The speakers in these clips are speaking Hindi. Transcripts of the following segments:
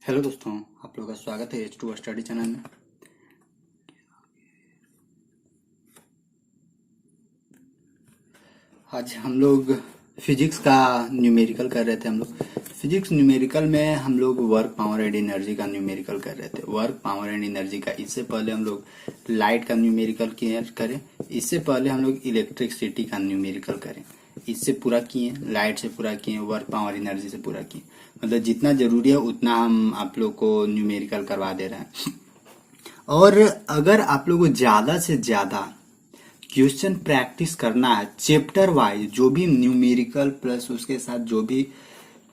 हेलो दोस्तों, आप लोगों का स्वागत है H2 स्टडी चैनल में। आज हम लोग फिजिक्स का न्यूमेरिकल कर रहे थे। हम लोग फिजिक्स न्यूमेरिकल में हम लोग वर्क पावर एंड एनर्जी का न्यूमेरिकल कर रहे थे। वर्क पावर एंड एनर्जी का इससे पहले हम लोग लाइट का न्यूमेरिकल करें। इससे पहले हम लोग इलेक्ट्रिसिटी का न्यूमेरिकल करें। इससे पूरा किए, लाइट से पूरा किए, वर्क पावर एनर्जी से पूरा किए। मतलब जितना जरूरी है उतना हम आप लोग को न्यूमेरिकल करवा दे रहे हैं। और अगर आप लोग को ज्यादा से ज्यादा क्वेश्चन प्रैक्टिस करना है चैप्टर वाइज, जो भी न्यूमेरिकल प्लस उसके साथ जो भी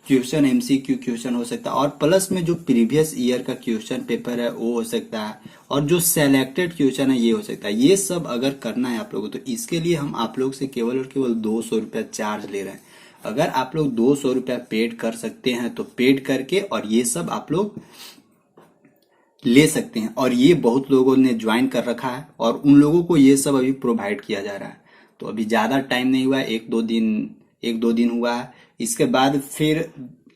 क्वेश्चन एमसीक्यू क्वेश्चन हो सकता है, और प्लस में जो प्रीवियस ईयर का क्वेश्चन पेपर है वो हो सकता है, और जो सेलेक्टेड क्वेश्चन है ये हो सकता है। ये सब अगर करना है आप लोगों को, तो इसके लिए हम आप लोग से केवल और केवल 200 रुपया चार्ज ले रहे हैं। अगर आप लोग 200 रुपया पेड कर सकते हैं तो पेड करके और ये सब आप लोग ले सकते हैं। और ये बहुत लोगों ने ज्वाइन कर रखा है और उन लोगों को ये सब अभी प्रोवाइड किया जा रहा है। तो अभी ज्यादा टाइम नहीं हुआ है, एक दो दिन हुआ है। इसके बाद फिर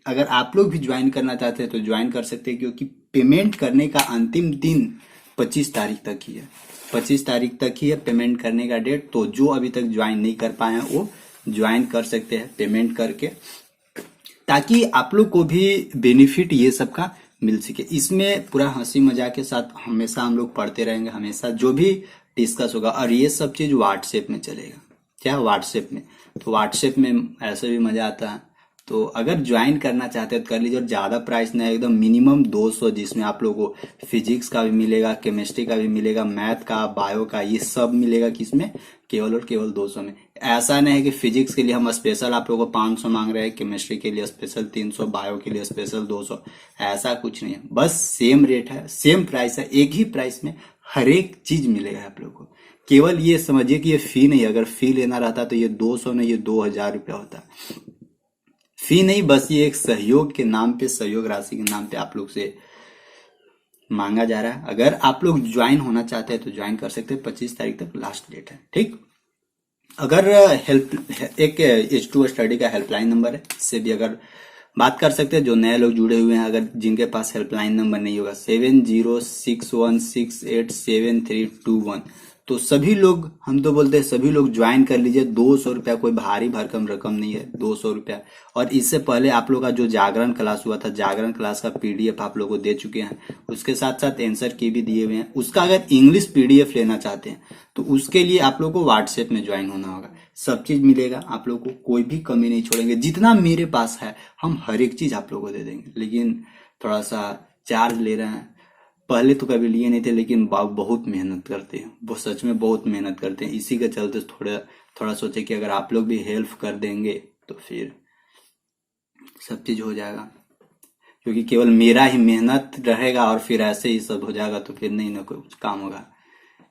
अगर आप लोग भी ज्वाइन करना चाहते हैं तो ज्वाइन कर सकते हैं, क्योंकि पेमेंट करने का अंतिम दिन 25 तारीख तक ही है। 25 तारीख तक ही है पेमेंट करने का डेट। तो जो अभी तक ज्वाइन नहीं कर पाए हैं वो ज्वाइन कर सकते हैं पेमेंट करके, ताकि आप लोग को भी बेनिफिट ये सब का मिल सके। इसमें पूरा हंसी मजाक के साथ हमेशा हम लोग पढ़ते रहेंगे, हमेशा जो भी डिस्कस होगा। और ये सब चीज व्हाट्सएप में चलेगा। क्या व्हाट्सएप में? तो व्हाट्सएप में ऐसे भी मजा आता है। तो अगर ज्वाइन करना चाहते हैं तो कर लीजिए। और ज्यादा प्राइस नहीं है, एकदम मिनिमम 200, जिसमें आप लोगों को फिजिक्स का भी मिलेगा, केमिस्ट्री का भी मिलेगा, मैथ का, बायो का, ये सब मिलेगा। किसमें? केवल और केवल 200 में। ऐसा नहीं है कि फिजिक्स के लिए हम स्पेशल आप लोगों को 500 मांग रहे हैं, केमिस्ट्री के लिए स्पेशल 300, बायो के लिए स्पेशल 200। ऐसा कुछ नहीं है, बस सेम रेट है, सेम प्राइस है। एक ही प्राइस में हर एक चीज मिलेगा आप लोगों को। केवल ये समझिए कि ये फी नहीं। अगर फी लेना रहता तो ये 200 नहीं, ये 2000 रुपया होता। फी नहीं, बस ये एक सहयोग के नाम पे, सहयोग राशि के नाम पे आप लोग से मांगा जा रहा है। अगर आप लोग ज्वाइन होना चाहते हैं तो ज्वाइन कर सकते हैं। 25 तारीख तक लास्ट डेट है, ठीक। अगर हेल्प एक H2 स्टडी का हेल्पलाइन नंबर है, इससे भी अगर बात कर सकते हैं। जो नए लोग जुड़े हुए हैं, अगर जिनके पास हेल्पलाइन नंबर नहीं होगा, 7061687321, तो सभी लोग, हम तो बोलते हैं सभी लोग ज्वाइन कर लीजिए। 200 रुपया कोई भारी भरकम रकम नहीं है, 200 रुपया। और इससे पहले आप लोग का जो जागरण क्लास हुआ था, जागरण क्लास का पीडीएफ आप लोग को दे चुके हैं। उसके साथ साथ आंसर की भी दिए हुए हैं। उसका अगर इंग्लिश पीडीएफ लेना चाहते हैं तो उसके लिए आप लोग को व्हाट्सएप में ज्वाइन होना होगा। सब चीज मिलेगा आप लोग को, कोई भी कमी नहीं छोड़ेंगे। जितना मेरे पास है हम हर एक चीज आप लोग को दे देंगे, लेकिन थोड़ा सा चार्ज ले रहे हैं। पहले तो कभी लिए नहीं थे, लेकिन बहुत मेहनत करते हैं, वो सच में बहुत मेहनत करते हैं। इसी के चलते थोड़ा सोचे कि अगर आप लोग भी हेल्प कर देंगे तो फिर सब चीज हो जाएगा। क्योंकि केवल मेरा ही मेहनत रहेगा और फिर ऐसे ही सब हो जाएगा तो फिर नहीं ना कुछ काम होगा।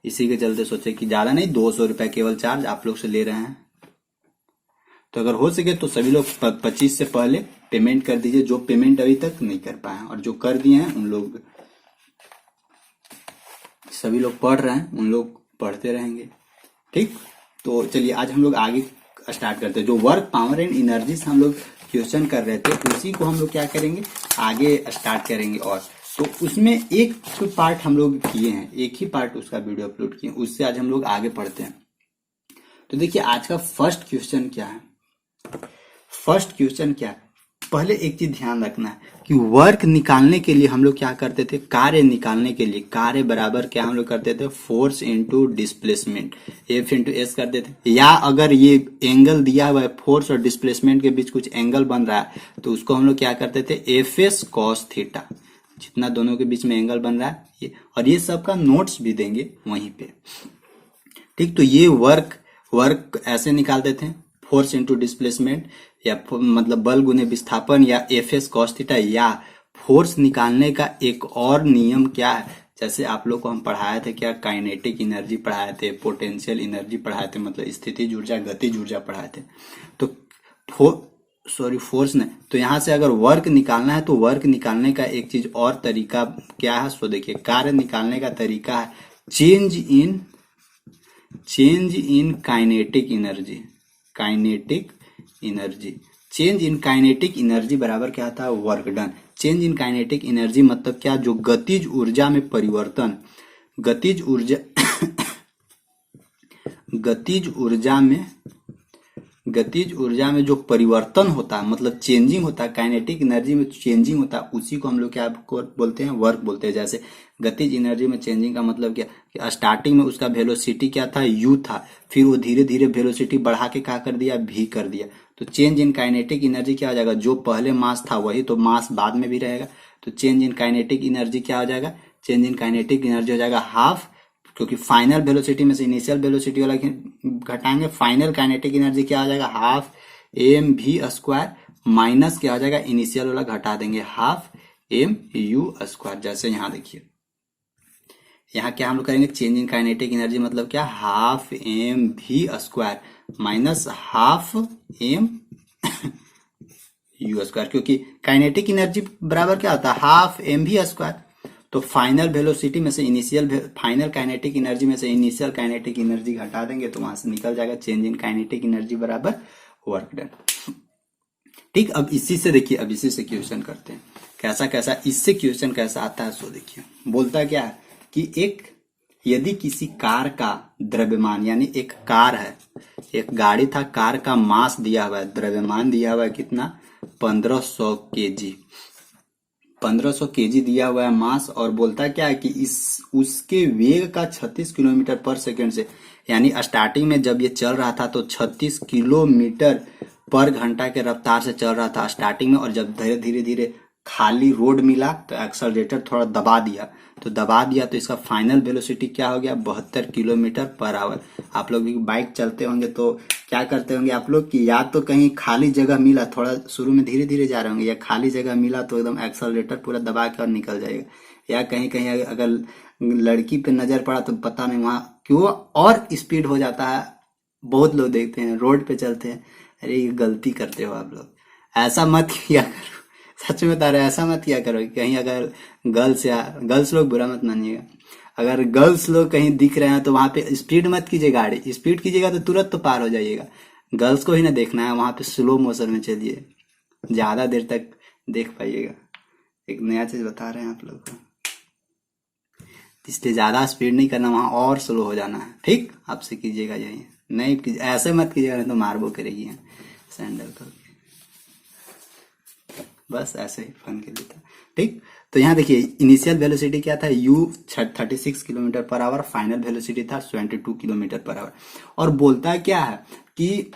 इसी के चलते सोचे कि ज्यादा नहीं, 200 रुपया केवल चार्ज आप लोग से ले रहे हैं। तो अगर हो सके तो सभी लोग 25 से पहले पेमेंट कर दीजिए, जो पेमेंट अभी तक नहीं कर पाए हैं। और जो कर दिए हैं उन लोग, सभी लोग पढ़ रहे हैं, उन लोग पढ़ते रहेंगे, ठीक। तो चलिए आज हम लोग आगे स्टार्ट करते हैं। जो वर्क पावर एंड एनर्जी से हम लोग क्वेश्चन कर रहे थे, उसी को हम लोग क्या करेंगे, आगे स्टार्ट करेंगे। और तो उसमें एक पार्ट हम लोग किए हैं, एक ही पार्ट उसका वीडियो अपलोड किए, उससे आज हम लोग आगे पढ़ते हैं। तो देखिए आज का फर्स्ट क्वेश्चन क्या है। फर्स्ट क्वेश्चन क्या है, पहले एक चीज ध्यान रखना है कि वर्क निकालने के लिए हम लोग क्या करते थे, कार्य निकालने के लिए कार्य बराबर क्या हम लोग करते थे, force into displacement, F into S करते थे। या अगर ये एंगल दिया हुआ है, फोर्स और डिस्प्लेसमेंट के बीच कुछ एंगल बन रहा है, तो उसको हम लोग क्या करते थे, एफ एस कॉस थीटा। जितना दोनों के बीच में एंगल बन रहा है ये, और ये सबका नोट्स भी देंगे वहीं पे, ठीक। तो ये वर्क ऐसे निकालते थे, फोर्स इंटू डिस्प्लेसमेंट, या मतलब बल गुने विस्थापन, या एफ एस कॉस थीटा। या फोर्स निकालने का एक और नियम क्या है, जैसे आप लोग को हम पढ़ाए थे, क्या काइनेटिक एनर्जी पढ़ाए थे, पोटेंशियल एनर्जी पढ़ाए थे, मतलब स्थितिज ऊर्जा, गतिज ऊर्जा पढ़ाए थे। तो फोर्स ने, तो यहां से अगर वर्क निकालना है तो वर्क निकालने का एक चीज और तरीका क्या है, सो देखिए कार्य निकालने का तरीका है change in kinetic energy. Change in kinetic energy बराबर क्या था, work done. Change in kinetic energy मतलब क्या, जो गतिज ऊर्जा में परिवर्तन, गतिज ऊर्जा गतिज ऊर्जा में जो परिवर्तन होता है, मतलब चेंजिंग होता है, काइनेटिक एनर्जी में चेंजिंग होता है, उसी को हम लोग क्या बोलते हैं, वर्क बोलते हैं। जैसे गतिज एनर्जी में चेंजिंग का मतलब क्या कि स्टार्टिंग में उसका वेलोसिटी क्या था, यू था, फिर वो धीरे धीरे वेलोसिटी बढ़ा के क्या कर दिया, भी कर दिया। तो चेंज इन काइनेटिक एनर्जी क्या हो जाएगा, जो पहले मास था वही तो मास बाद में भी रहेगा। तो चेंज इन काइनेटिक एनर्जी क्या हो जाएगा, चेंज इन काइनेटिक एनर्जी हो जाएगा हाफ, क्योंकि फाइनल वेलोसिटी में से इनिशियल वेलोसिटी वाला घटाएंगे, फाइनल काइनेटिक एनर्जी क्या हो जाएगा, half M V square minus क्या हो जाएगा, इनिशियल वाला घटा देंगे, हाफ एम यू स्क्वायर। जैसे यहाँ देखिए, यहाँ क्या हम लोग करेंगे, चेंज इन काइनेटिक एनर्जी मतलब क्या, half M V square minus half M U square, क्योंकि काइनेटिक एनर्जी बराबर क्या होता है, हाफ एम वी स्क्वायर। तो फाइनल वेलोसिटी में से इनिशियल, फाइनल काइनेटिक एनर्जी में से इनिशियल काइनेटिक एनर्जी घटा देंगे तो वहां से निकल जाएगा चेंज इन काइनेटिक एनर्जी बराबर वर्क डन। ठीक, अब इसी से देखिए, अब इसी से क्वेश्चन करते हैं, कैसा कैसा इससे क्वेश्चन कैसा आता है। सो देखिए, बोलता क्या है कि यदि किसी कार का द्रव्यमान, यानी एक कार है, एक गाड़ी था, कार का मास दिया हुआ है, द्रव्यमान दिया हुआ है कितना, 1500 केजी, 1500 केजी दिया हुआ है मास, और बोलता क्या है कि उसके वेग का 36 किलोमीटर पर सेकंड से, यानी स्टार्टिंग में जब ये चल रहा था तो 36 किलोमीटर पर घंटा के रफ्तार से चल रहा था स्टार्टिंग में, और जब धीरे धीरे खाली रोड मिला तो एक्सेलरेटर थोड़ा दबा दिया, तो इसका फाइनल वेलोसिटी क्या हो गया, 72 किलोमीटर पर आवर। आप लोग भी बाइक चलते होंगे तो क्या करते होंगे आप लोग कि या तो कहीं खाली जगह मिला, थोड़ा शुरू में धीरे धीरे जा रहे होंगे, या खाली जगह मिला तो एकदम एक्सेलरेटर पूरा दबा के और निकल जाएगा, या कहीं कहीं अगर लड़की पे नजर पड़ा तो पता नहीं वहां क्यों और स्पीड हो जाता है। बहुत लोग देखते हैं रोड पे चलते हैं, अरे ये गलती करते हो आप लोग, ऐसा मत किया करो, सच में बता रहे, ऐसा मत किया करो। कहीं अगर गर्ल्स लोग बुरा मत मानिएगा, अगर गर्ल्स लोग कहीं दिख रहे हैं तो वहां पे स्पीड मत कीजिए, गाड़ी स्पीड कीजिएगा तो तुरंत तो पार हो जाइएगा। गर्ल्स को ही ना देखना है, वहां पे स्लो मोशन में चलिए, ज्यादा देर तक देख पाइएगा। एक नया चीज बता रहे हैं आप लोग को, इसलिए ज्यादा स्पीड नहीं करना, वहां और स्लो हो जाना है। ठीक, आपसे कीजिएगा यही, नहीं ऐसे मत कीजिएगा, नहीं तो मारबो करेगी सैंडल को, बस ऐसे ही फन के लिए था। ठीक, तो यहाँ देखिए इनिशियल वेलोसिटी क्या था, u 36 kilometre per hour, final velocity था 22 किलोमीटर पर आवर। और बोलता है क्या है कि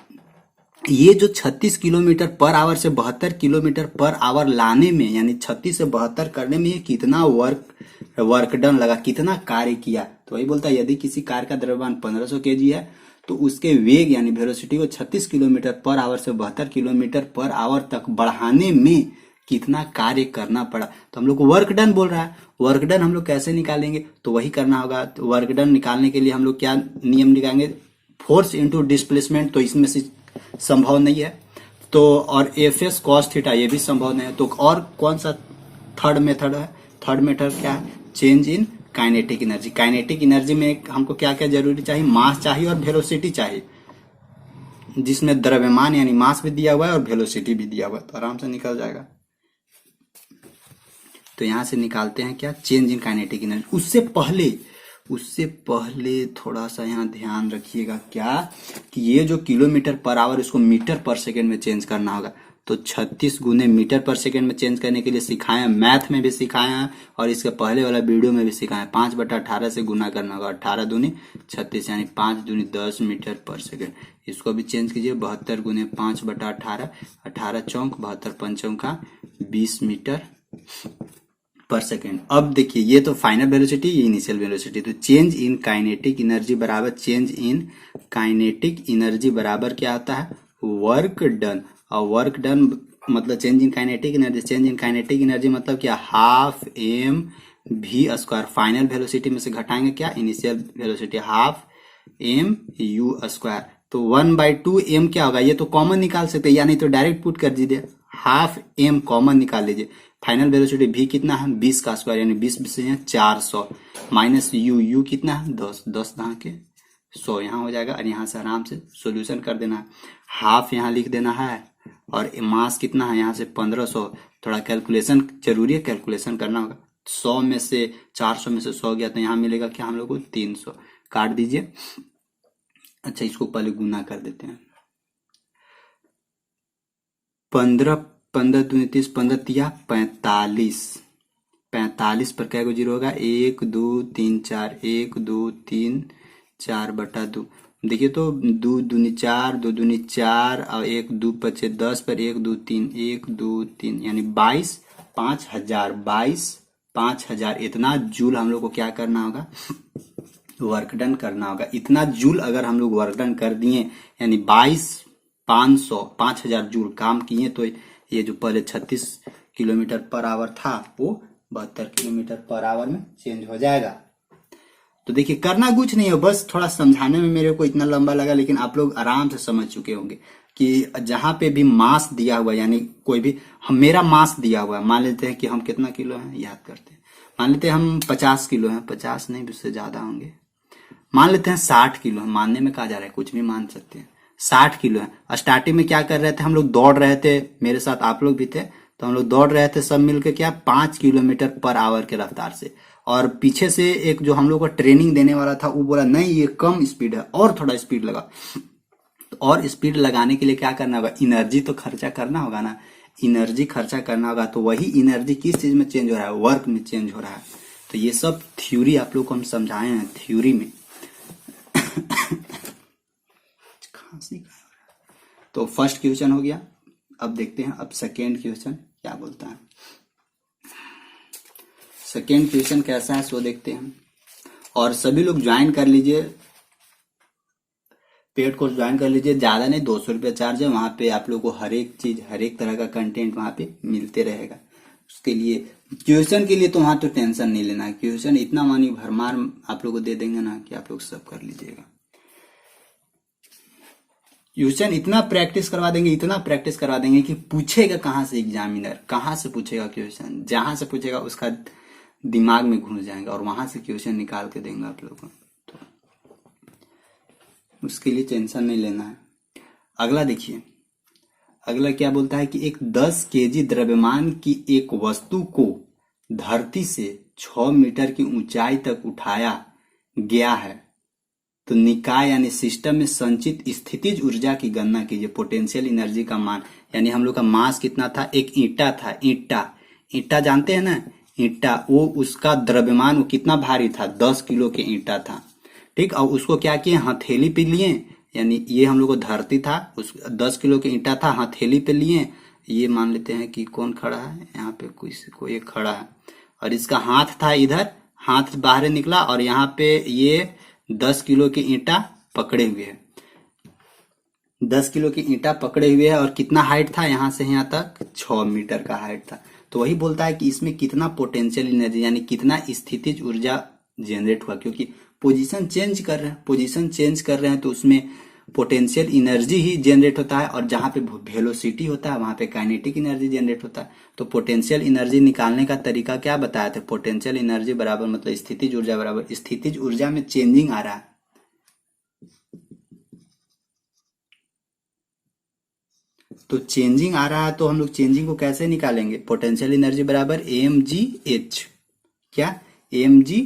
ये जो 36 किलोमीटर पर आवर से 72 किलोमीटर पर आवर लाने में, यानी 36 से 72 करने में ये कितना वर्क डन लगा, कितना कार्य किया। तो वही बोलता है यदि किसी कार का द्रव्यमान 1500 केजी है तो उसके वेग यानी वेलोसिटी को 36 किलोमीटर पर आवर से 72 किलोमीटर पर आवर तक बढ़ाने में कितना कार्य करना पड़ा। तो हम लोग को वर्क डन बोल रहा है, वर्क डन हम लोग कैसे निकालेंगे, तो वही करना होगा। तो वर्क डन निकालने के लिए हम लोग क्या नियम निकालेंगे, फोर्स इंटू डिस्प्लेसमेंट, तो इसमें से संभव नहीं है, तो और एफ एस कॉस थीटा ये भी संभव नहीं है। तो और कौन सा थर्ड मेथड है, थर्ड मेथड क्या है, change in kinetic energy. Kinetic energy में हमको क्या क्या जरूरी चाहिए, मास चाहिए और वेलोसिटी चाहिए, जिसमें द्रव्यमान यानी मास भी दिया हुआ है और वेलोसिटी भी दिया हुआ है, तो आराम से निकल जाएगा। तो यहां से निकालते हैं क्या, चेंज इन काइनेटिक एनर्जी। उससे पहले थोड़ा सा यहाँ ध्यान रखिएगा क्या कि ये जो किलोमीटर पर आवर इसको मीटर पर सेकेंड में चेंज करना होगा। तो 36 गुने मीटर पर सेकेंड में चेंज करने के लिए सिखाया, मैथ में भी सिखाया और इसके पहले वाला वीडियो में भी सिखाया। 5/18 से गुना करना होगा, 18 दूनी 36 यानी 5 दूनी 10 मीटर पर सेकेंड। इसको भी चेंज कीजिए, 72 गुने 5/18, 18 चौक 72 पंचौका 20 मीटर पर सेकेंड। अब देखिए ये तो फाइनल वेलोसिटी, ये इनिशियल वेलोसिटी। तो चेंज इन काइनेटिक एनर्जी बराबर चेंज इन काइनेटिक एनर्जी बराबर क्या होता है, वर्क डन। और वर्क डन मतलब change in kinetic energy, change in kinetic energy मतलब क्या, half M V square. Final velocity में से घटाएंगे क्या, initial velocity, half M U square. तो 1/2 एम क्या होगा, ये तो कॉमन निकाल सकते हैं, या नहीं तो डायरेक्ट पुट कर दीजिए, हाफ एम कॉमन निकाल लीजिए। फाइनल वेलोसिटी भी कितना है, 20 का स्क्वायर यानी 20 से 400 माइनस यू कितना है, 10 दहा के 100 यहाँ हो जाएगा। और यहाँ से आराम से सॉल्यूशन कर देना है, हाफ यहाँ लिख देना है और मास कितना है यहाँ से 1500। थोड़ा कैलकुलेशन जरूरी है, कैलकुलेशन करना होगा। 100 में से 400 में से 100 गया तो यहाँ मिलेगा क्या हम लोग को 300। काट दीजिए। अच्छा, इसको पहले गुना कर देते हैं। 15 15 दूनी 30, 15 तिया 45। 45 पर क्या जीरो होगा? 1 2 3 4, 1 2 3 4 बटा 2। देखिए तो 2 दूनी 4, 2 दूनी 4 और 1 2 पचे 10 पर 1 2 3, 1 2 3 यानी 22, 5000, 22 5000 इतना जूल हम लोग को क्या करना होगा? वर्क डन करना होगा। इतना जूल अगर हम लोग वर्क डन कर दिए यानी 22,500 5000 जूल काम किए तो ये जो पहले 36 किलोमीटर पर आवर था वो 72 किलोमीटर पर आवर में चेंज हो जाएगा। तो देखिए करना कुछ नहीं है, बस थोड़ा समझाने में मेरे को इतना लंबा लगा, लेकिन आप लोग आराम से समझ चुके होंगे कि जहां पे भी मास दिया हुआ यानी कोई भी मेरा मास दिया हुआ है, मान लेते हैं कि हम कितना किलो हैं याद करते हैं। मान लेते हैं हम 50 किलो हैं, 50 नहीं उससे ज्यादा होंगे। मान लेते हैं 60 किलो है, मानने में कहा जा रहा है, कुछ भी मान सकते हैं। 60 किलो है। स्टार्टिंग में क्या कर रहे थे हम लोग? दौड़ रहे थे, मेरे साथ आप लोग भी थे, तो हम लोग दौड़ रहे थे सब मिलकर क्या 5 किलोमीटर पर आवर के रफ्तार से। और पीछे से एक जो हम लोग को ट्रेनिंग देने वाला था वो बोला नहीं ये कम स्पीड है और थोड़ा स्पीड लगा। तो और स्पीड लगाने के लिए क्या करना होगा? एनर्जी तो खर्चा करना होगा ना। एनर्जी खर्चा करना होगा तो वही एनर्जी किस चीज में चेंज हो रहा है? वर्क में चेंज हो रहा है। तो ये सब थ्योरी आप लोग को हम समझाए हैं थ्योरी में। खांसी का हो रहा है। तो फर्स्ट क्वेश्चन हो गया। अब देखते हैं अब सेकेंड क्वेश्चन क्या बोलता है। सेकेंड क्वेश्चन कैसा है सो देखते हैं। और सभी लोग ज्वाइन कर लीजिए, पेड कोर्स ज्वाइन कर लीजिए। ज्यादा नहीं, 200 रुपया चार्ज है। वहां पे आप लोग को हर एक चीज हर एक तरह का कंटेंट वहां पे मिलते रहेगा। उसके लिए क्वेश्चन के लिए तो वहां तो टेंशन नहीं लेना है। क्वेश्चन इतना मानी भरमार आप लोग को दे देंगे ना कि आप लोग सब कर लीजिएगा। क्वेश्चन इतना प्रैक्टिस करवा देंगे, इतना प्रैक्टिस करवा देंगे कि पूछेगा कहाँ से एग्जामिनर, कहाँ से पूछेगा क्वेश्चन, जहां से पूछेगा उसका दिमाग में घुस जाएगा और वहां से क्वेश्चन निकाल के देंगे आप लोगों को। तो उसके लिए टेंशन नहीं लेना है। अगला देखिए, अगला क्या बोलता है कि एक 10 केजी द्रव्यमान की एक वस्तु को धरती से 6 मीटर की ऊंचाई तक उठाया गया है तो निकाय यानी सिस्टम में संचित स्थितिज ऊर्जा की गणना कीजिए। पोटेंशियल एनर्जी का मान यानी हम लोग का मास कितना था? एक ईंटा था। ईंटा जानते हैं ना? ईंटा वो उसका द्रव्यमान वो कितना भारी था? 10 किलो के ईंटा था। ठीक, और उसको क्या किए? हथेली पे लिए, यानी ये हम लोग को धरती था, उस 10 किलो के ईंटा था, हथेली पे लिए। ये मान लेते हैं कि कौन खड़ा है यहाँ पे? कोई एक खड़ा है और इसका हाथ था इधर, हाथ बाहर निकला और यहाँ पे ये 10 किलो की ईंटा पकड़े हुए है। 10 किलो की ईंटा पकड़े हुए है और कितना हाइट था? यहाँ से यहाँ तक 6 मीटर का हाइट था। तो वही बोलता है कि इसमें कितना पोटेंशियल एनर्जी यानी कितना स्थितिज ऊर्जा जनरेट हुआ, क्योंकि पोजीशन चेंज कर रहे हैं। पोजीशन चेंज कर रहे हैं तो उसमें पोटेंशियल एनर्जी ही जनरेट होता है और जहां पे वेलोसिटी होता है वहां पे काइनेटिक एनर्जी जनरेट होता है। तो पोटेंशियल एनर्जी निकालने का तरीका क्या बताया था? पोटेंशियल एनर्जी बराबर मतलब स्थितिज ऊर्जा बराबर स्थितिज ऊर्जा में चेंजिंग आ रहा है। तो चेंजिंग आ रहा है तो हम लोग चेंजिंग को कैसे निकालेंगे? पोटेंशियल एनर्जी बराबर mgh। क्या? mgh,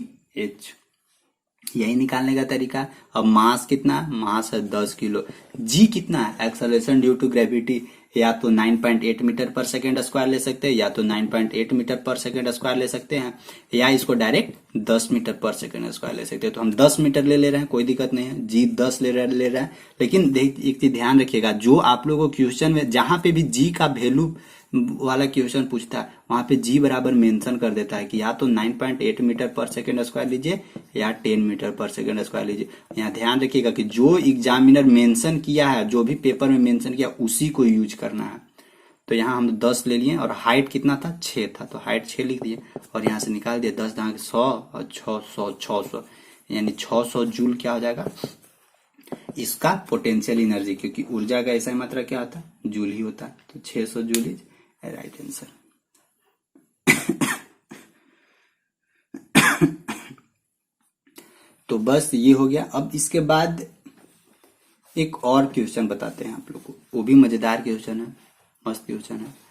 यही निकालने का तरीका। अब मास कितना? मास है 10 किलो। जी कितना है? एक्सेलरेशन ड्यू टू ग्रेविटी या तो 9.8 मीटर पर सेकेंड स्क्वायर ले सकते हैं या तो 9.8 मीटर पर सेकेंड स्क्वायर ले सकते हैं या इसको डायरेक्ट 10 मीटर पर सेकेंड स्क्वायर ले सकते हैं। तो हम 10 मीटर ले रहे हैं, कोई दिक्कत नहीं है। जी 10 ले रहा है। लेकिन एक चीज ध्यान रखिएगा, जो आप लोगों को क्वेश्चन में जहां पे भी जी का वैल्यू वाला क्वेश्चन पूछता है वहां पे जी बराबर मेंशन कर देता है कि या तो 9.8 मीटर पर सेकेंड स्क्वायर लीजिए या 10 मीटर पर सेकेंड स्क्वायर लीजिए। यहाँ ध्यान रखिएगा कि जो एग्जामिनर मेंशन किया है, जो भी पेपर में मेंशन किया उसी को यूज करना है। तो यहाँ हम 10 ले लिए और हाइट कितना था? 6 था, तो हाइट 6 लिख दिए और यहाँ से निकाल दिए 10 दांग 100 और 600 यानी 600 जूल क्या हो जाएगा इसका पोटेंशियल एनर्जी, क्योंकि ऊर्जा का ऐसा मात्रा क्या होता है? जूल ही होता है। तो 600 जूल इज राइट आंसर। तो बस ये हो गया। अब इसके बाद एक और क्वेश्चन बताते हैं आप लोग को। वो भी मजेदार क्वेश्चन है, मस्त क्वेश्चन है।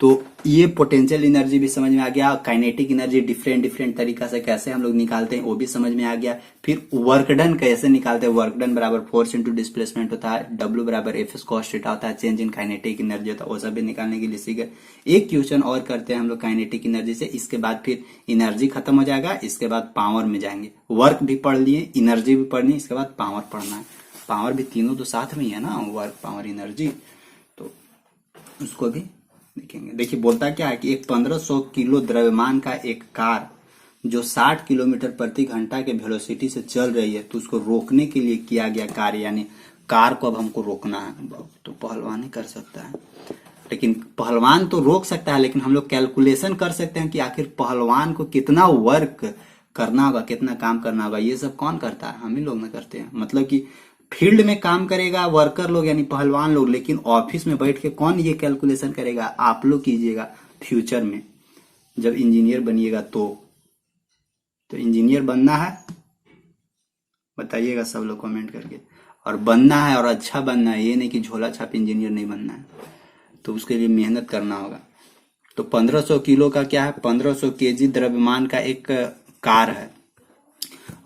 तो ये पोटेंशियल एनर्जी भी समझ में आ गया, काइनेटिक एनर्जी डिफरेंट डिफरेंट तरीका से कैसे हम लोग निकालते हैं वो भी समझ में आ गया। फिर वर्क डन कैसे निकालते हैं, वर्क डन बराबर फोर्स इंटू डिस्प्लेसमेंट होता है, W बराबर एफ एस कॉस थीटा होता है, चेंज इन काइनेटिक एनर्जी होता है, वो सब भी निकालने के लिए सीख गए। एक क्वेश्चन और करते हैं हम लोग काइनेटिक एनर्जी से, इसके बाद फिर एनर्जी खत्म हो जाएगा, इसके बाद पावर में जाएंगे। वर्क भी पढ़ लिए, एनर्जी भी पढ़नी, इसके बाद पावर पढ़ना है। पावर भी तीनों तो साथ में ही है ना, वर्क पावर एनर्जी, तो उसको भी देखेंगे। देखिए बोलता क्या है कि एक 1500 किलो द्रव्यमान का एक कार जो 60 किलोमीटर प्रति घंटा के वेलोसिटी से चल रही है, तो उसको रोकने के लिए किया गया कार्य, यानी कार को अब हमको रोकना है। तो पहलवान ही कर सकता है, लेकिन पहलवान तो रोक सकता है, लेकिन हम लोग कैलकुलेशन कर सकते हैं कि आखिर पहलवान को कितना वर्क करना होगा, कितना काम करना होगा। ये सब कौन करता है, हम ही लोग ना करते हैं। मतलब कि फील्ड में काम करेगा वर्कर लोग यानी पहलवान लोग, लेकिन ऑफिस में बैठ के कौन ये कैलकुलेशन करेगा, आप लोग कीजिएगा फ्यूचर में जब इंजीनियर बनिएगा। तो इंजीनियर बनना है, बताइएगा सब लोग कमेंट करके, और बनना है और अच्छा बनना है, ये नहीं कि झोला छाप इंजीनियर नहीं बनना है, तो उसके लिए मेहनत करना होगा। तो 1500 किलो का क्या है, 1500 केजी द्रव्यमान का एक कार है,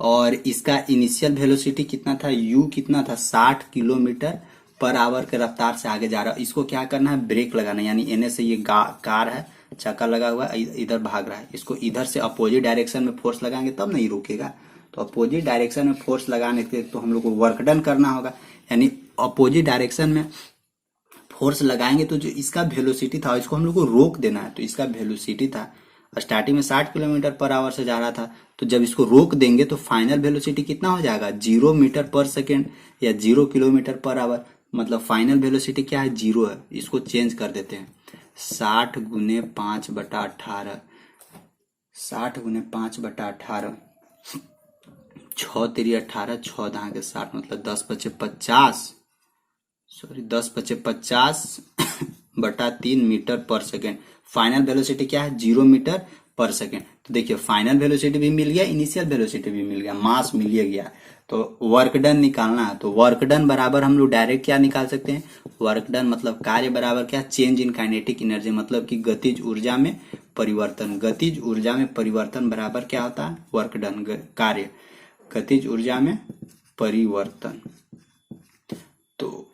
और इसका इनिशियल वेलोसिटी कितना था, u कितना था, 60 किलोमीटर पर आवर के रफ्तार से आगे जा रहा है। इसको क्या करना है, ब्रेक लगाना, यानी एनए से ये कार है, चक्का लगा हुआ है, इधर भाग रहा है, इसको इधर से अपोजिट डायरेक्शन में फोर्स लगाएंगे तब नहीं रुकेगा। तो अपोजिट डायरेक्शन में फोर्स लगाने के तो हम लोग को वर्क डन करना होगा, यानी अपोजिट डायरेक्शन में फोर्स लगाएंगे तो जो इसका वेलोसिटी था इसको हम लोग को रोक देना है। तो इसका वेलोसिटी था स्टार्टिंग में 60 किलोमीटर पर आवर से जा रहा था, तो जब इसको रोक देंगे तो फाइनल वेलोसिटी कितना हो जाएगा, 0 मीटर पर सेकेंड या 0 किलोमीटर पर आवर। मतलब फाइनल वेलोसिटी क्या है, 0 है। इसको चेंज कर देते हैं, 60 गुने 5/18, 60 गुने 5/18, 6 तेरी 18, 6 दहा के 60, मतलब 10/50/3 मीटर पर सेकेंड। फाइनल वेलोसिटी क्या है, 0 मीटर पर सेकेंड। तो देखिए फाइनल वेलोसिटी भी मिल गया, इनिशियल वेलोसिटी भी मिल गया, मास मिल गया। तो वर्क डन निकालना है, तो वर्क डन बराबर हम लोग डायरेक्ट क्या निकाल सकते हैं, वर्क डन मतलब कार्य बराबर क्या, चेंज इन काइनेटिक एनर्जी, मतलब कि गतिज ऊर्जा में परिवर्तन। गतिज ऊर्जा में परिवर्तन बराबर क्या होता है, वर्क डन, कार्य गतिज ऊर्जा में परिवर्तन। तो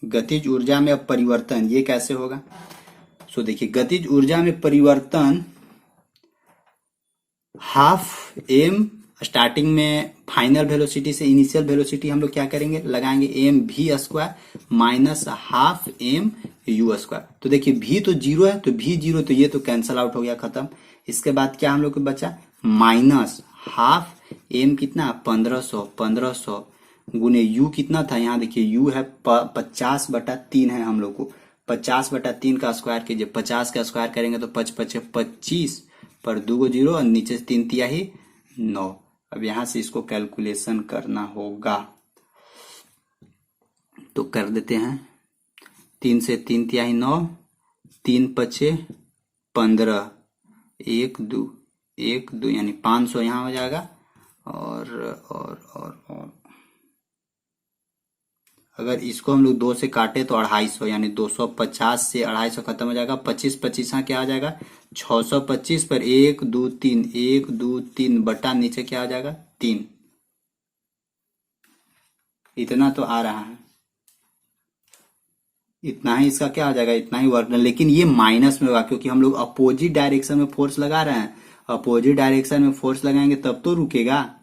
गतिज ऊर्जा में अब परिवर्तन ये कैसे होगा, सो देखिए गतिज ऊर्जा में परिवर्तन हाफ एम, स्टार्टिंग में फाइनल वेलोसिटी से इनिशियल वेलोसिटी हम लोग क्या करेंगे, लगाएंगे M V square minus half M U square. तो देखिए v तो 0 है, तो v 0, तो ये तो कैंसल आउट हो गया, खत्म। इसके बाद क्या हम लोग को बचा, माइनस हाफ एम कितना 1500 गुने u कितना था, यहाँ देखिए u है 50/3 है, हम लोग को 50/3 का स्क्वायर कीजिए, 50 का स्क्वायर करेंगे तो 25 पर 2 को 0 और नीचे से 3 तिहाई 9। अब यहां से इसको कैलकुलेशन करना होगा, तो कर देते हैं, 3 से 3 तिहाई 9, 3 पचे 15, 1 2 यानी 500 यहां हो जाएगा। और अगर इसको हम लोग 2 से काटे तो 250, यानी 250 से 250 खत्म हो जाएगा। 25 क्या आ जाएगा, 625 पर 1 2 3 बटा नीचे क्या आ जाएगा 3। इतना तो आ रहा है, इतना ही इसका क्या आ जाएगा, इतना ही वर्क डन। लेकिन ये माइनस में होगा क्योंकि हम लोग अपोजिट डायरेक्शन में फोर्स लगा रहे हैं। अपोजिट डायरेक्शन में फोर्स लगाएंगे तब तो रुकेगा।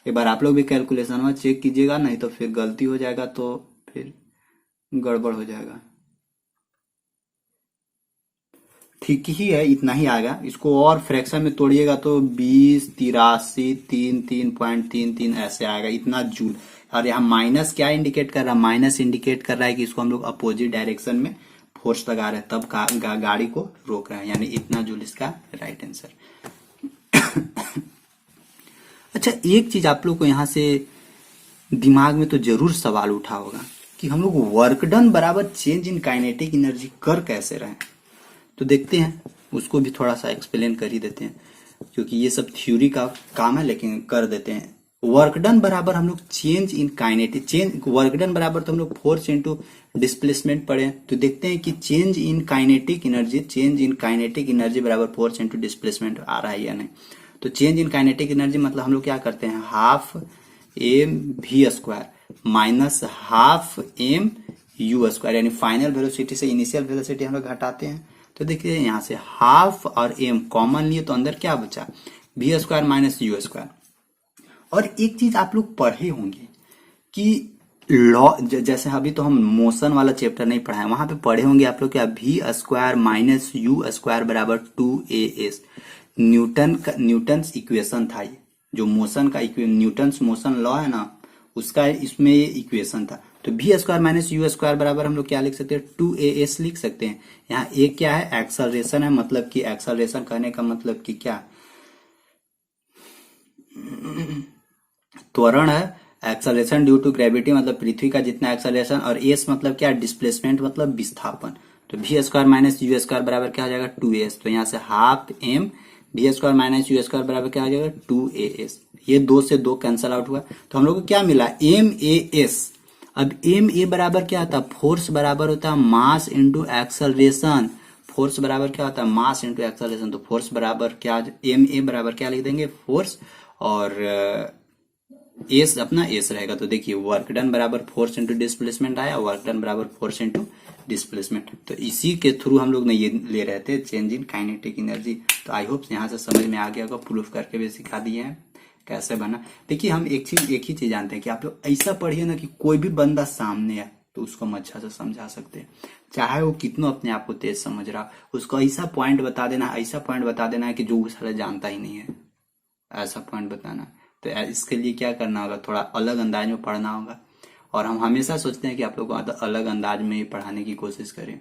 एक बार आप लोग भी कैलकुलेशन में चेक कीजिएगा, नहीं तो फिर गलती हो जाएगा, तो फिर गड़बड़ हो जाएगा। ठीक ही है, इतना ही आएगा। इसको और फ्रैक्शन में तोड़िएगा तो 20 83 3.33 ऐसे आएगा, इतना जूल। और यहाँ माइनस क्या इंडिकेट कर रहा है, माइनस इंडिकेट कर रहा है कि इसको हम लोग अपोजिट डायरेक्शन में फोर्स लगा रहे हैं, तब गाड़ी को रोक रहे हैं, यानी इतना जूल इसका राइट आंसर। अच्छा, एक चीज आप लोग को यहाँ से दिमाग में तो जरूर सवाल उठा होगा कि हम लोग वर्क डन बराबर चेंज इन काइनेटिक एनर्जी कर कैसे रहे। तो देखते हैं, उसको भी थोड़ा सा एक्सप्लेन कर ही देते हैं, क्योंकि ये सब थ्योरी का काम है, लेकिन कर देते हैं। वर्क डन बराबर हम लोग change in kinetic, change work done बराबर तो हम लोग फोर्स इनटू डिस्प्लेसमेंट पढ़े, तो देखते हैं कि change in kinetic energy, change in kinetic energy बराबर फोर्स इनटू डिस्प्लेसमेंट आ रहा है या नहीं। तो चेंज इन काइनेटिक एनर्जी मतलब हम लोग क्या करते हैं, half M V square minus half M U square, यानी फाइनल वेलोसिटी से इनिशियल वेलोसिटी हम लोग घटाते हैं। तो देखिए यहाँ से हाफ और एम कॉमन लिए तो अंदर क्या बचा, V square minus U square. और एक चीज आप लोग पढ़े होंगे कि लॉ, जैसे अभी तो हम मोशन वाला चैप्टर नहीं पढ़ा है, वहां पे पढ़े होंगे आप लोग क्या, V square minus U square बराबर 2as। न्यूटन्स इक्वेशन था ये, जो मोशन का न्यूटन्स मोशन लॉ है ना, उसका इसमें ये इक्वेशन था। तो V square minus U square बराबर हम लोग क्या लिख सकते हैं, 2as लिख सकते हैं। यहाँ एक क्या है, एक्सेलरेशन है, मतलब कि एक्सेलरेशन कहने का मतलब कि क्या, त्वरण है, एक्सेलरेशन ड्यू टू ग्रेविटी मतलब पृथ्वी का जितना एक्सेलरेशन, और एस मतलब क्या, डिस्प्लेसमेंट मतलब विस्थापन। तो V square minus U square बराबर क्या हो जाएगा, 2as। तो यहाँ से half M V square minus U square बराबर क्या हो जाएगा, 2as। ये 2 से 2 कैंसल आउट हुआ, तो हम लोग को क्या मिला, एम ए एस। अब एम ए बराबर क्या होता है, फोर्स बराबर होता है मास इंटू एक्सेलरेशन। फोर्स बराबर क्या होता है, मास इंटू एक्सेलरेशन। तो फोर्स बराबर क्या, एम ए बराबर क्या लिख देंगे, फोर्स, और एस अपना एस रहेगा। तो देखिए वर्क डन बराबर फोर्स इंटू डिस्प्लेसमेंट आया, वर्क डन बराबर फोर्स इंटू डिस्प्लेसमेंट। तो इसी के थ्रू हम लोग ने ये ले रहे थे चेंज इन काइनेटिक एनर्जी। तो आई होप यहाँ से समझ में आ गया होगा, प्रूफ करके भी सिखा दिए हैं कैसे बना। देखिए हम एक ही चीज जानते हैं कि आप लोग ऐसा पढ़िए ना कि कोई भी बंदा सामने है तो उसको हम अच्छा से समझा सकते हैं, चाहे वो कितना अपने आप को तेज समझ रहा, उसको ऐसा पॉइंट बता देना, ऐसा पॉइंट बता देना है कि जो वो साला जानता ही नहीं है, ऐसा पॉइंट बताना। तो इसके लिए क्या करना होगा, थोड़ा अलग अंदाज में पढ़ना होगा। और हम हमेशा सोचते हैं कि आप लोग को अलग अंदाज में ही पढ़ाने की कोशिश करें,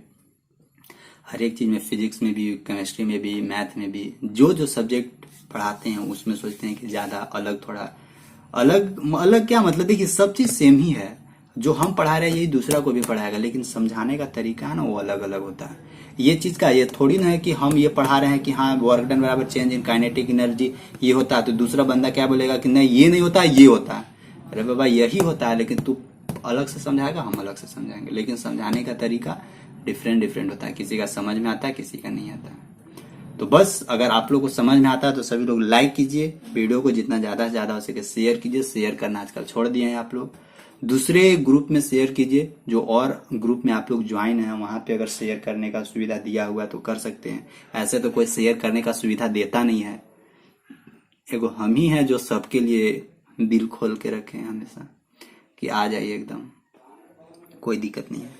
हर एक चीज में, फिजिक्स में भी, केमिस्ट्री में भी, मैथ में भी, जो जो सब्जेक्ट पढ़ाते हैं उसमें सोचते हैं कि ज्यादा अलग, थोड़ा अलग। अलग क्या मतलब, देखिए सब चीज सेम ही है, जो हम पढ़ा रहे हैं यही दूसरा को भी पढ़ाएगा, लेकिन समझाने का तरीका है ना वो अलग अलग होता है। ये चीज का ये थोड़ी ना है कि हम ये पढ़ा रहे हैं कि हाँ वर्क डन बराबर चेंज इन काइनेटिक एनर्जी ये होता है, तो दूसरा बंदा क्या बोलेगा कि नहीं ये नहीं होता ये होता है। अरे बाबा यही होता है, लेकिन तू अलग से समझाएगा, हम अलग से समझाएंगे, लेकिन समझाने का तरीका डिफरेंट होता है, किसी का समझ में आता है, किसी का नहीं आता। तो बस अगर आप लोग को समझ में आता है तो सभी लोग लाइक कीजिए, वीडियो को जितना ज्यादा से ज्यादा हो सके शेयर कीजिए। शेयर करना आजकल छोड़ दिए हैं आप लोग, दूसरे ग्रुप में शेयर कीजिए, जो और ग्रुप में आप लोग ज्वाइन है वहां पे अगर शेयर करने का सुविधा दिया हुआ है तो कर सकते हैं, ऐसे तो कोई शेयर करने का सुविधा देता नहीं है, एगो हम ही है जो सबके लिए दिल खोल के रखे हैं हमेशा कि आ जाइए एकदम, कोई दिक्कत नहीं है।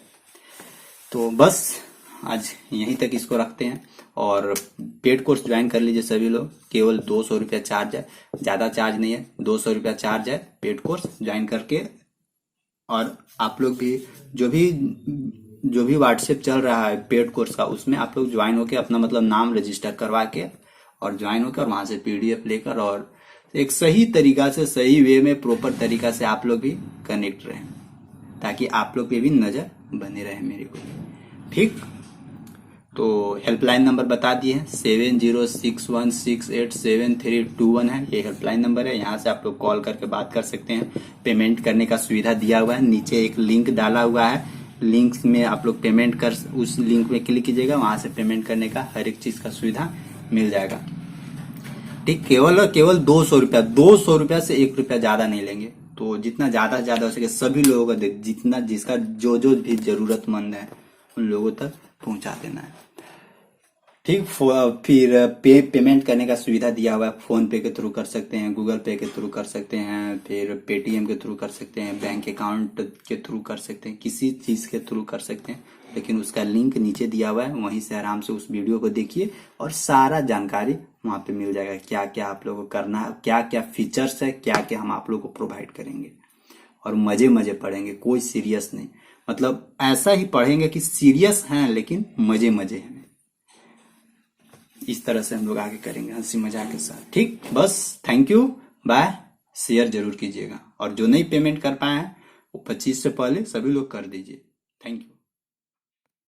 तो बस आज यहीं तक इसको रखते हैं, और पेड कोर्स ज्वाइन कर लीजिए सभी लोग, केवल 200 रुपया चार्ज है, ज्यादा चार्ज नहीं है, 200 रुपया चार्ज है पेड कोर्स ज्वाइन करके। और आप लोग भी जो भी व्हाट्सएप चल रहा है पेड कोर्स का, उसमें आप लोग ज्वाइन होके अपना मतलब नाम रजिस्टर करवा के और ज्वाइन होकर वहां से पीडीएफ लेकर और एक सही तरीका से, सही वे में, प्रॉपर तरीका से आप लोग भी कनेक्ट रहें, ताकि आप लोग पे भी नजर बने रहे मेरे को, ठीक। तो हेल्पलाइन नंबर बता दिए हैं, 7061687321 है, ये हेल्पलाइन नंबर है, यहाँ से आप लोग कॉल करके बात कर सकते हैं। पेमेंट करने का सुविधा दिया हुआ है, नीचे एक लिंक डाला हुआ है, लिंक में आप लोग पेमेंट कर, उस लिंक में क्लिक कीजिएगा, वहां से पेमेंट करने का हर एक चीज का सुविधा मिल जाएगा, ठीक। केवल 200 रुपया, 200 रुपया से 1 रुपया ज्यादा नहीं लेंगे। तो जितना ज्यादा से ज्यादा हो सके सभी लोगों का, जितना जिसका जो भी जरूरतमंद है उन लोगों तक पहुंचा देना है, ठीक। फिर पेमेंट करने का सुविधा दिया हुआ है, फोन पे के थ्रू कर सकते हैं, गूगल पे के थ्रू कर सकते हैं, फिर पेटीएम के थ्रू कर सकते हैं, बैंक अकाउंट के थ्रू कर सकते हैं, किसी चीज के थ्रू कर सकते हैं, लेकिन उसका लिंक नीचे दिया हुआ है, वहीं से आराम से उस वीडियो को देखिए और सारा जानकारी वहां पे मिल जाएगा, क्या क्या आप लोगों को करना है, क्या क्या फीचर्स है, क्या क्या हम आप लोगों को प्रोवाइड करेंगे। और मजे मजे पढ़ेंगे, कोई सीरियस नहीं, मतलब ऐसा ही पढ़ेंगे कि सीरियस हैं लेकिन मजे मजे हैं, इस तरह से हम लोग आगे करेंगे हंसी मजाक के साथ, ठीक। बस थैंक यू, बाय। शेयर जरूर कीजिएगा, और जो नहीं पेमेंट कर पाए हैं वो 25 से पहले सभी लोग कर दीजिए। Thank you.